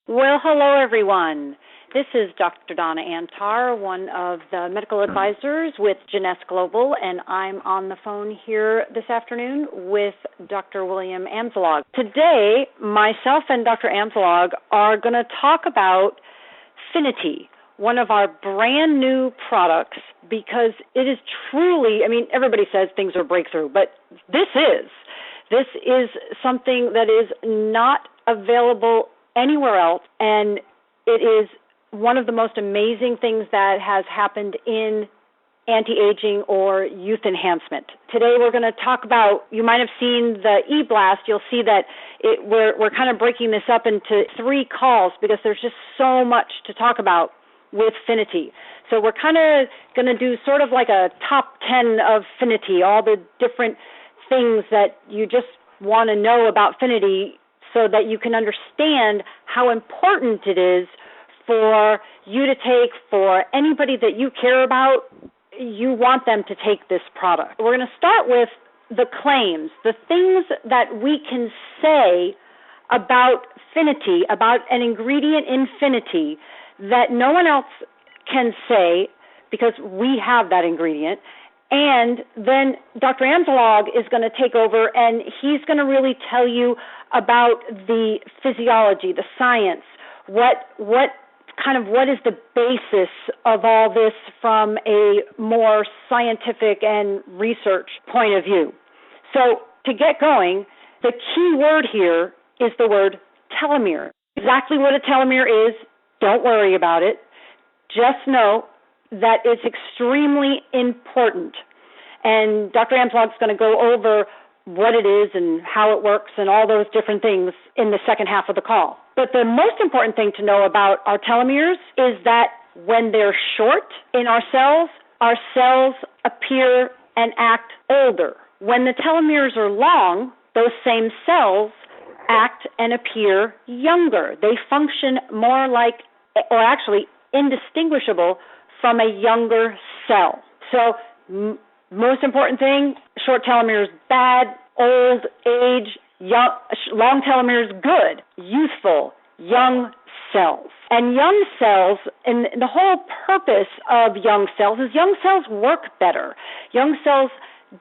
Well, hello, everyone. This is Dr. Donna Antar, one of the medical advisors with Jeunessegloble, and I'm on the phone here this afternoon with Dr. William Amsalog. Today, myself and Dr. Amsalog are going to talk about Finity, one of our brand new products, because it is truly, everybody says things are breakthrough, but this is something that is not available anywhere else, and it is one of the most amazing things that has happened in anti-aging or youth enhancement. Today we're going to talk about, you might have seen the e-blast, you'll see that we're kind of breaking this up into 3 calls because there's just so much to talk about with Finity. So we're kind of going to do sort of like a top 10 of Finity, all the different things that you just want to know about Finity, so that you can understand how important it is for you to take, for anybody that you care about, you want them to take this product. We're going to start with the claims, the things that we can say about Finity, about an ingredient in Finity that no one else can say because we have that ingredient. And then Dr. Amsalog is going to take over, and he's going to really tell you about the physiology, the science, what is the basis of all this from a more scientific and research point of view. So to get going, the key word here is the word telomere. Exactly what a telomere is, don't worry about it. Just know that it's extremely important. And Dr. Amsalog is going to go over what it is and how it works and all those different things in the second half of the call. But the most important thing to know about our telomeres is that when they're short in our cells appear and act older. When the telomeres are long, those same cells act and appear younger. They function more like, or actually indistinguishable from a younger cell. So most important thing, short telomeres bad, old, age, young, long telomeres good, youthful, young cells. And young cells, and the whole purpose of young cells is young cells work better. Young cells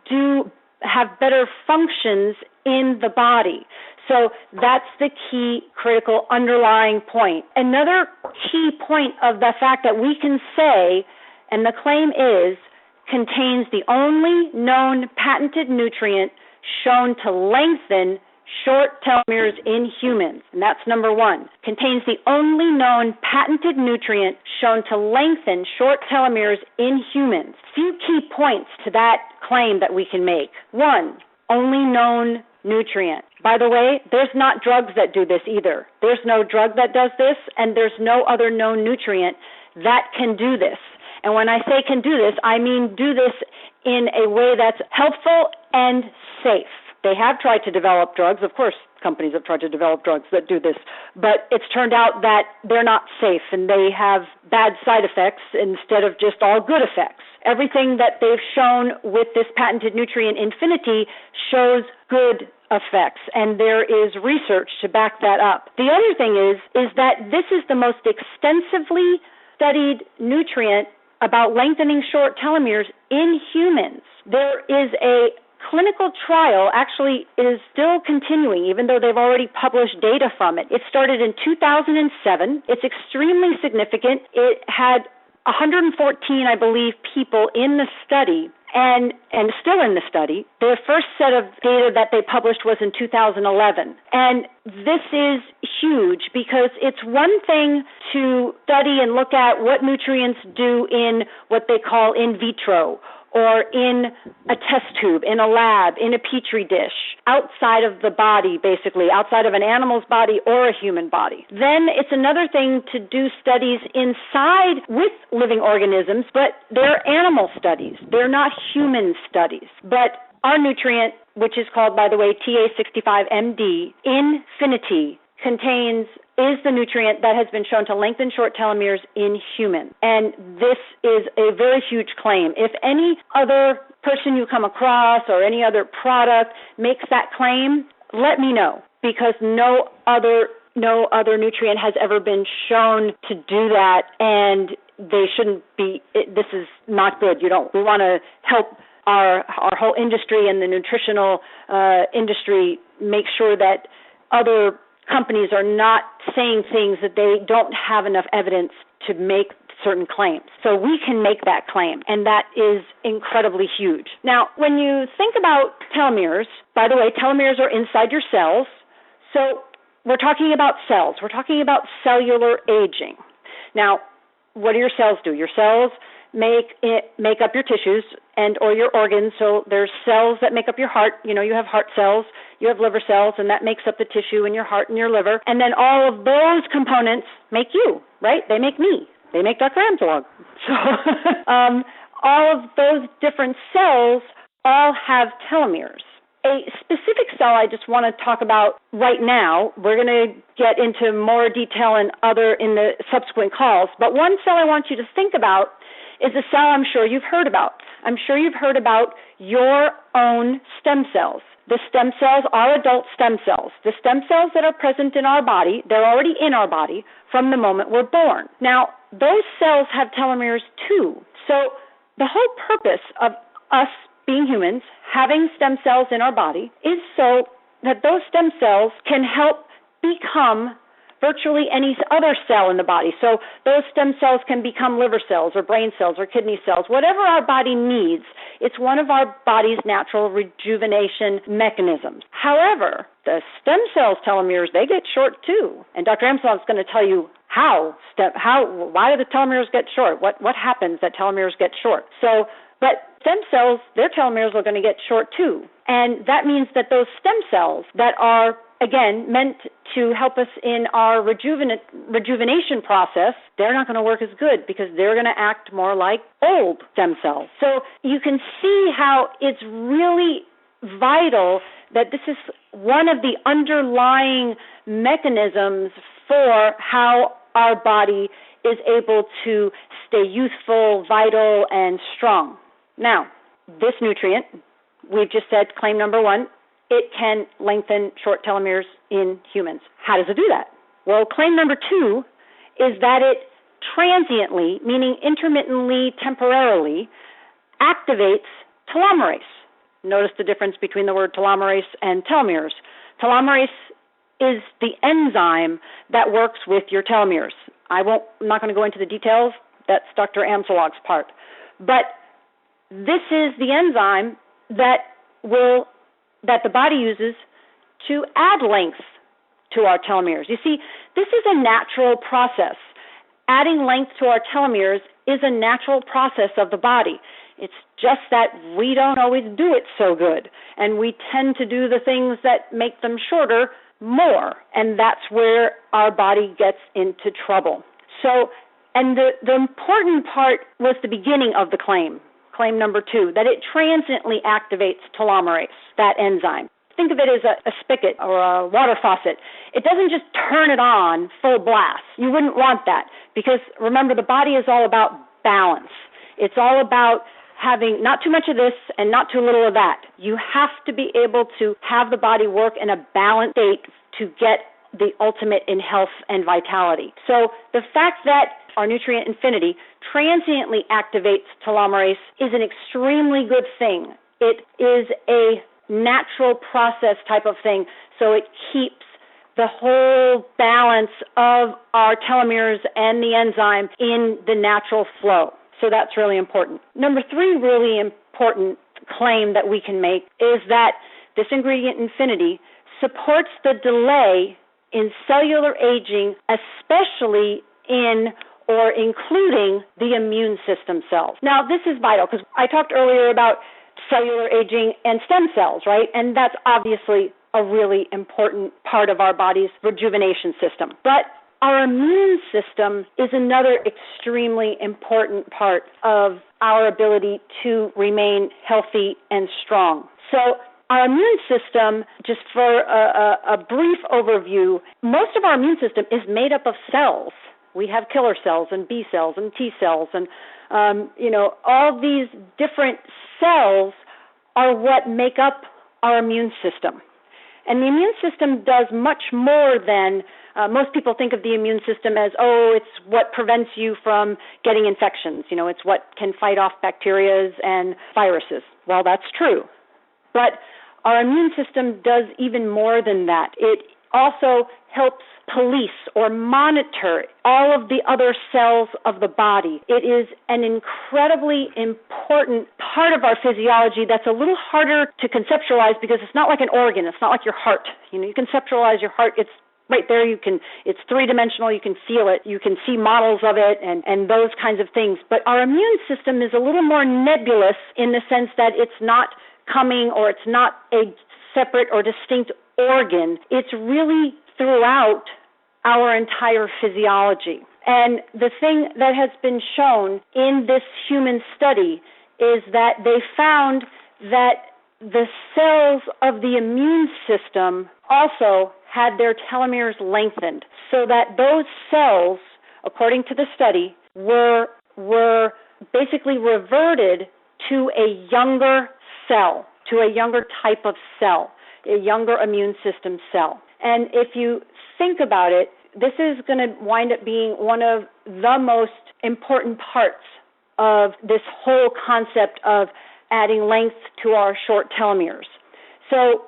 do have better functions in the body. So that's the key critical underlying point. Another key point of the fact that we can say, and the claim is, contains the only known patented nutrient shown to lengthen short telomeres in humans. And that's number 1. Contains the only known patented nutrient shown to lengthen short telomeres in humans. Few key points to that claim that we can make. 1, only known nutrient. By the way, there's not drugs that do this either. There's no drug that does this, and there's no other known nutrient that can do this. And when I say can do this, I mean do this in a way that's helpful and safe. They have tried to develop drugs. Of course, companies have tried to develop drugs that do this. But it's turned out that they're not safe, and they have bad side effects instead of just all good effects. Everything that they've shown with this patented nutrient Infinity shows good effects, and there is research to back that up. The other thing is that this is the most extensively studied nutrient about lengthening short telomeres in humans. There is a clinical trial, actually it is still continuing, even though they've already published data from it. It started in 2007. It's extremely significant. It had 114, I believe, people in the study, and still in the study. Their first set of data that they published was in 2011. And this is huge because it's one thing to study and look at what nutrients do in what they call in vitro, or in a test tube, in a lab, in a petri dish, outside of the body, basically, outside of an animal's body or a human body. Then it's another thing to do studies inside with living organisms, but they're animal studies. They're not human studies. But our nutrient, which is called, by the way, TA65MD, Infinity, is the nutrient that has been shown to lengthen short telomeres in humans. And this is a very huge claim. If any other person you come across or any other product makes that claim, let me know, because no other no other nutrient has ever been shown to do that, and they shouldn't be. This is not good. We want to help our whole industry and the nutritional industry make sure that other companies are not saying things that they don't have enough evidence to make certain claims. So we can make that claim, and that is incredibly huge. Now, when you think about telomeres, by the way, telomeres are inside your cells. So we're talking about cells. We're talking about cellular aging. Now, what do your cells do? Your cells make up your tissues and or your organs. So there's cells that make up your heart. You have heart cells, you have liver cells, and that makes up the tissue in your heart and your liver. And then all of those components make you, right? They make me. They make Dr. Amsalog. So all of those different cells all have telomeres. A specific cell I just want to talk about right now, we're going to get into more detail in the subsequent calls, but one cell I want you to think about is a cell I'm sure you've heard about. I'm sure you've heard about your own stem cells. The stem cells are adult stem cells. The stem cells that are present in our body, they're already in our body from the moment we're born. Now, those cells have telomeres too. So the whole purpose of us being humans, having stem cells in our body, is so that those stem cells can help become virtually any other cell in the body. So those stem cells can become liver cells or brain cells or kidney cells, whatever our body needs. It's one of our body's natural rejuvenation mechanisms. However, the stem cells' telomeres, they get short too. And Dr. Amsalog is going to tell you why do the telomeres get short? What happens that telomeres get short? But stem cells, their telomeres are going to get short too. And that means that those stem cells that are, again, meant to help us in our rejuvenation process, they're not going to work as good because they're going to act more like old stem cells. So you can see how it's really vital that this is one of the underlying mechanisms for how our body is able to stay youthful, vital, and strong. Now, this nutrient, we've just said claim number one, it can lengthen short telomeres in humans. How does it do that? Well, claim number two is that it transiently, meaning intermittently, temporarily, activates telomerase. Notice the difference between the word telomerase and telomeres. Telomerase is the enzyme that works with your telomeres. I'm not going to go into the details. That's Dr. Amsalog's part. But this is the enzyme that the body uses to add length to our telomeres. You see, this is a natural process. Adding length to our telomeres is a natural process of the body. It's just that we don't always do it so good, and we tend to do the things that make them shorter more, and that's where our body gets into trouble. So, and the important part was the beginning of the claim number two, that it transiently activates telomerase, that enzyme. Think of it as a spigot or a water faucet. It doesn't just turn it on full blast. You wouldn't want that because, remember, the body is all about balance. It's all about having not too much of this and not too little of that. You have to be able to have the body work in a balanced state to get the ultimate in health and vitality. So the fact that our nutrient Infinity transiently activates telomerase is an extremely good thing. It is a natural process type of thing, so it keeps the whole balance of our telomeres and the enzyme in the natural flow. So that's really important. Number three really important claim that we can make is that this ingredient Infinity supports the delay in cellular aging, especially in or including the immune system cells. Now, this is vital because I talked earlier about cellular aging and stem cells, right? And that's obviously a really important part of our body's rejuvenation system. But our immune system is another extremely important part of our ability to remain healthy and strong. So our immune system, just for a brief overview, most of our immune system is made up of cells. We have killer cells and B cells and T cells and, all these different cells are what make up our immune system. And the immune system does much more than most people think of the immune system as, it's what prevents you from getting infections. It's what can fight off bacteria and viruses. Well, that's true. But our immune system does even more than that. It also helps police or monitor all of the other cells of the body. It is an incredibly important part of our physiology that's a little harder to conceptualize because it's not like an organ. It's not like your heart. You conceptualize your heart. It's right there. It's three-dimensional. You can feel it. You can see models of it and those kinds of things. But our immune system is a little more nebulous in the sense that it's not coming or it's not a separate or distinct organ. It's really throughout our entire physiology. And the thing that has been shown in this human study is that they found that the cells of the immune system also had their telomeres lengthened, so that those cells, according to the study, were basically reverted to a younger cell, to a younger type of cell, a younger immune system cell. And if you think about it, this is going to wind up being one of the most important parts of this whole concept of adding length to our short telomeres. So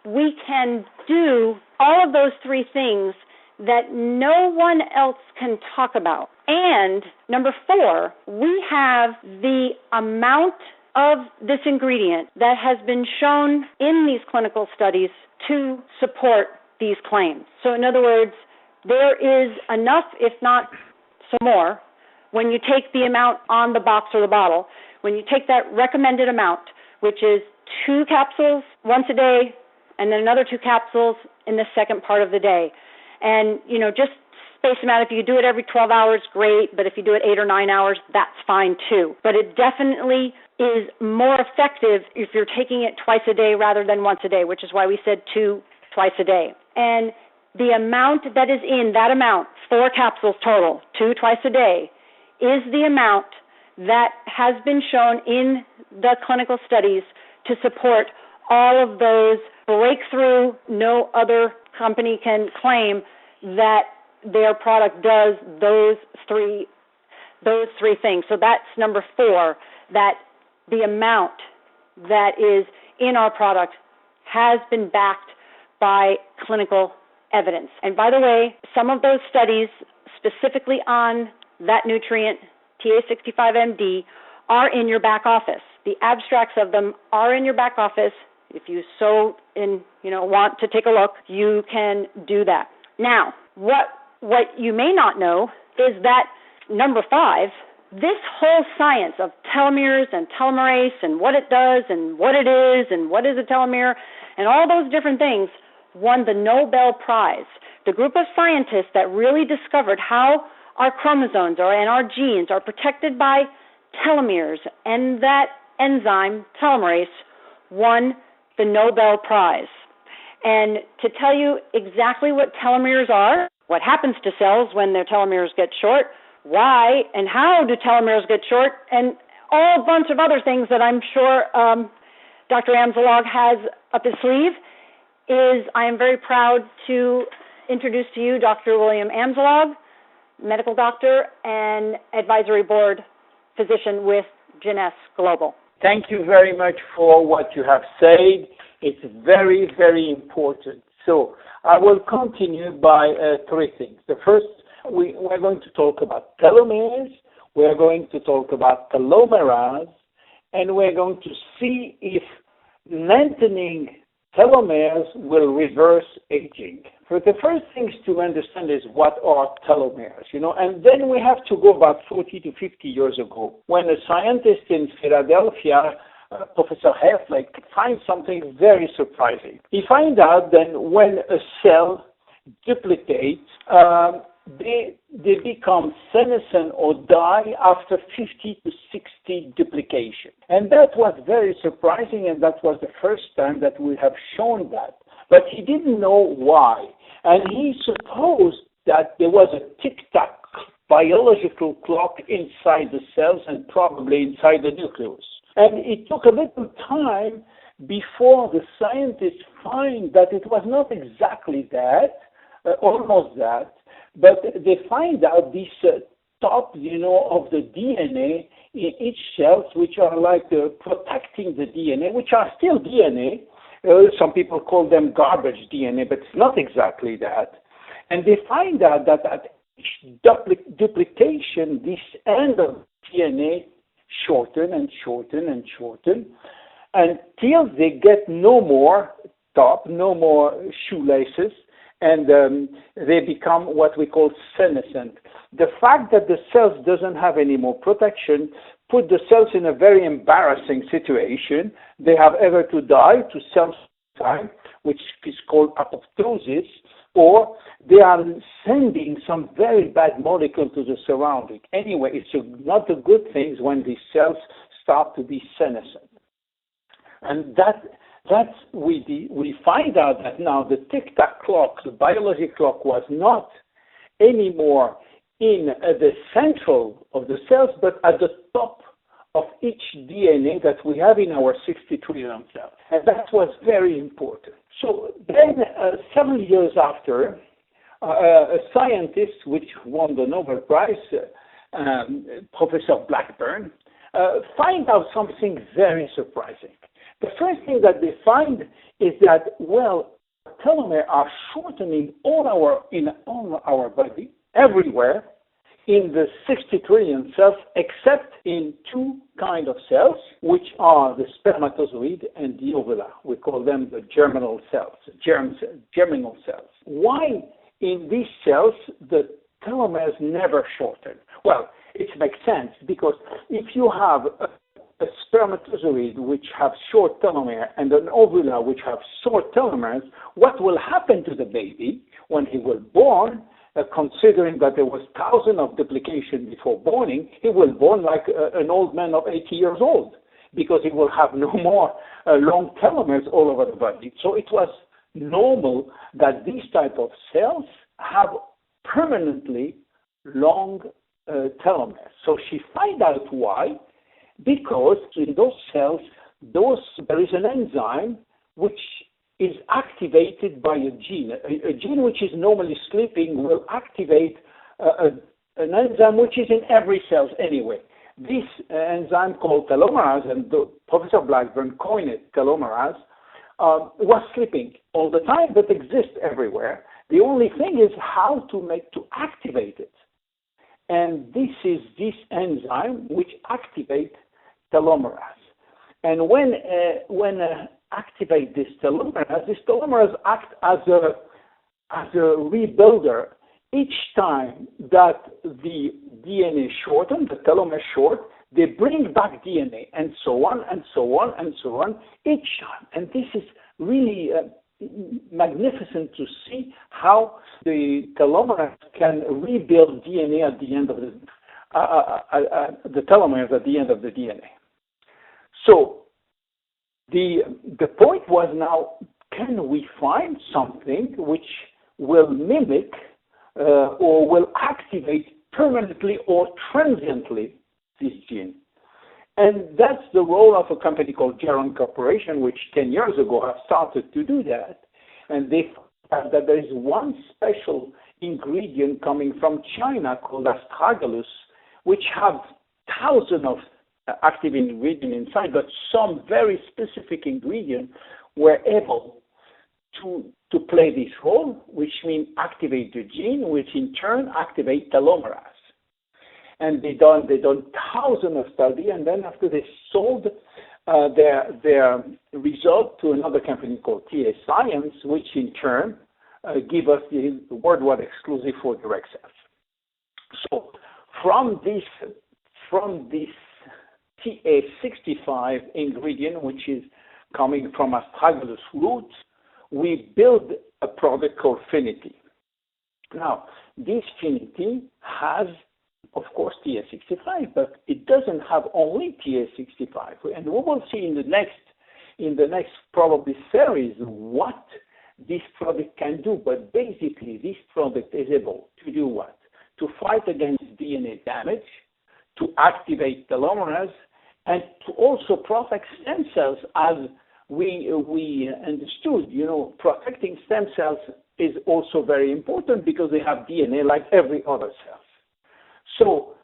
we can do all of those three things that no one else can talk about. And number 4, we have the amount of this ingredient that has been shown in these clinical studies to support these claims. So in other words, there is enough, if not some more, when you take the amount on the box or the bottle, when you take that recommended amount, which is 2 capsules once a day, and then another 2 capsules in the second part of the day. And, just space them out. If you do it every 12 hours, great. But if you do it 8 or 9 hours, that's fine too. But it definitely is more effective if you're taking it twice a day rather than once a day, which is why we said 2 twice a day. And the amount that is in that amount, 4 capsules total, 2 twice a day, is the amount that has been shown in the clinical studies to support all of those breakthrough. No other company can claim that their product does those three things. So that's number 4, that the amount that is in our product has been backed by clinical evidence. And by the way, some of those studies specifically on that nutrient, TA65MD, are in your back office. The abstracts of them are in your back office. If you want to take a look, you can do that. Now, what you may not know is that number 5, this whole science of telomeres and telomerase and what it does and what it is and what is a telomere and all those different things won the Nobel Prize. The group of scientists that really discovered how our chromosomes and our genes are protected by telomeres and that enzyme, telomerase, won the Nobel Prize. And to tell you exactly what telomeres are, what happens to cells when their telomeres get short, why and how do telomeres get short, and all a bunch of other things that I'm sure Dr. Amzalog has up his sleeve, I am very proud to introduce to you Dr. William Amzalog, medical doctor and advisory board physician with Jeunesse Global. Thank you very much for what you have said. It's very, very important. So I will continue by 3 things. The first, we're going to talk about telomeres, we're going to talk about telomeres, and we're going to see if lengthening telomeres will reverse aging. So the first things to understand is what are telomeres, and then we have to go about 40 to 50 years ago when a scientist in Philadelphia, Professor Herflick, finds something very surprising. He finds out that when a cell duplicates, they become senescent or die after 50 to 60 duplication. And that was very surprising, and that was the first time that we have shown that. But he didn't know why. And he supposed that there was a tic-tac biological clock inside the cells and probably inside the nucleus. And it took a little time before the scientists find that it was not exactly that, almost that, but they find out these top, of the DNA in each cells, which are like protecting the DNA, which are still DNA. Some people call them garbage DNA, but it's not exactly that. And they find out that at each duplication, this end of DNA shorten and shorten and shorten until they get no more top, no more shoelaces, and they become what we call senescent. The fact that the cells doesn't have any more protection put the cells in a very embarrassing situation. They have either to die to cell time, which is called apoptosis, or they are sending some very bad molecule to the surrounding. Anyway, it's not a good thing when these cells start to be senescent. And we find out that now the tic-tac clock, the biology clock, was not anymore in the central of the cells, but at the top of each DNA that we have in our 60 trillion cells. And that was very important. So then, several years after, a scientist which won the Nobel Prize, Professor Blackburn, find out something very surprising. The first thing that they find is that, telomeres are shortening in all our body, everywhere, in the 60 trillion cells, except in two kinds of cells, which are the spermatozoid and the ovula. We call them the germinal cells, germinal cells. Why in these cells the telomeres never shorten? Well, it makes sense, because if you have a spermatozoid which have short telomere and an ovula which have short telomeres, what will happen to the baby when he was born? Considering that there was thousands of duplication before born, he will born like an old man of 80 years old, because he will have no more long telomeres all over the body. So it was normal that these type of cells have permanently long telomeres. So she find out why, because in those cells, there is an enzyme which is activated by a gene. A gene which is normally sleeping will activate an enzyme which is in every cell anyway. This enzyme called telomerase, and Professor Blackburn coined it, telomerase, was sleeping all the time but exists everywhere. The only thing is how to activate it. And this is this enzyme which activates telomerase. And when activate this telomerase act as a rebuilder. Each time that the DNA shorten, the telomere short, they bring back DNA, and so on, and so on, and so on, each time. And this is really magnificent to see how the telomere can rebuild DNA at the end of the telomeres at the end of the DNA. So the point was now, can we find something which will mimic or will activate permanently or transiently this gene? And that's the role of a company called Geron Corporation, which 10 years ago have started to do that. And they found that there is one special ingredient coming from China called astragalus, which have thousands of active ingredients inside, but some very specific ingredients were able to play this role, which means activate the gene, which in turn activate telomerase. And they done thousands of studies, and then after they sold their result to another company called TA Science, which in turn give us the worldwide exclusive for direct sales. So from this TA65 ingredient, which is coming from astragalus roots, we build a product called Finity. Now, this Finity has, of course, TA65, but it doesn't have only TA65. And we will see in the next probably series what this product can do. But basically, this product is able to do what? To fight against DNA damage, to activate telomerase, and to also protect stem cells as we understood, protecting stem cells is also very important because they have DNA like every other cell. So,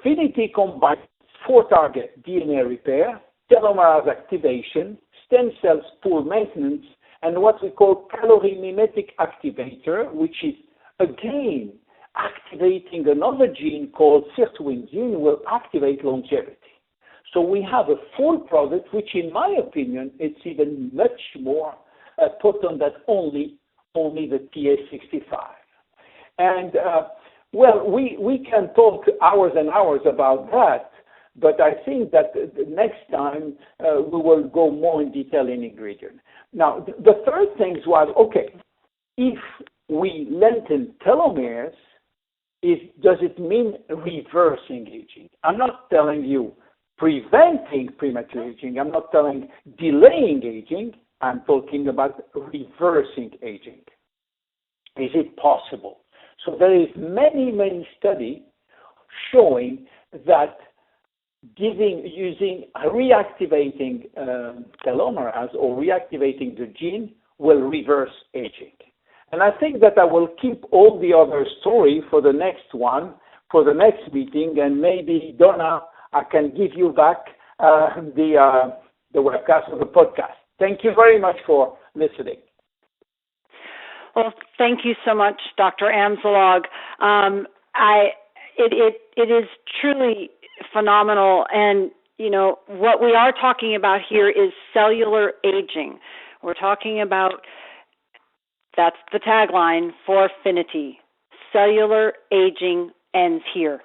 Finity combines 4 targets: DNA repair, telomerase activation, stem cells pool maintenance, and what we call calorimemetic activator, which is, again, activating another gene called sirtuin will activate longevity. So we have a full product, which in my opinion, it's even much more potent than only the TA65. And we can talk hours and hours about that, but I think that the next time we will go more in detail in ingredient. Now, the third thing was, okay, if we lengthen telomeres, does it mean reversing aging? I'm not telling you preventing premature aging. I'm not telling delaying aging. I'm talking about reversing aging. Is it possible? So there is many studies showing that using reactivating telomerase or reactivating the gene will reverse aging. And I think that I will keep all the other story for the next one, for the next meeting, and maybe, Donna, I can give you back the webcast or the podcast. Thank you very much for listening. Well, thank you so much, Dr. Amzalog. It is truly phenomenal, and what we are talking about here is cellular aging. We're talking about, that's the tagline for Finity. Cellular aging ends here.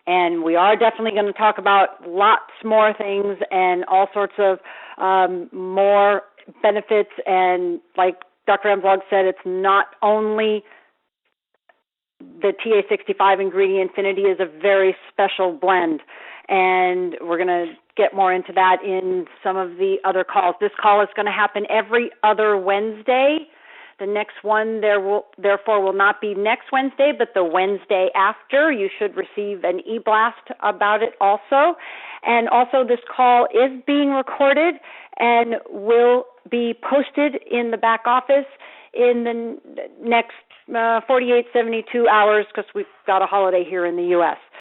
And we are definitely going to talk about lots more things and all sorts of more benefits. And like Dr. Amzalog said, it's not only the TA65 ingredient. Finity is a very special blend. And we're going to get more into that in some of the other calls. This call is going to happen every other Wednesday. The next one therefore will not be next Wednesday, but the Wednesday after. You should receive an e-blast about it also. And also this call is being recorded and will be posted in the back office in the next 48, 72 hours because we've got a holiday here in the U.S.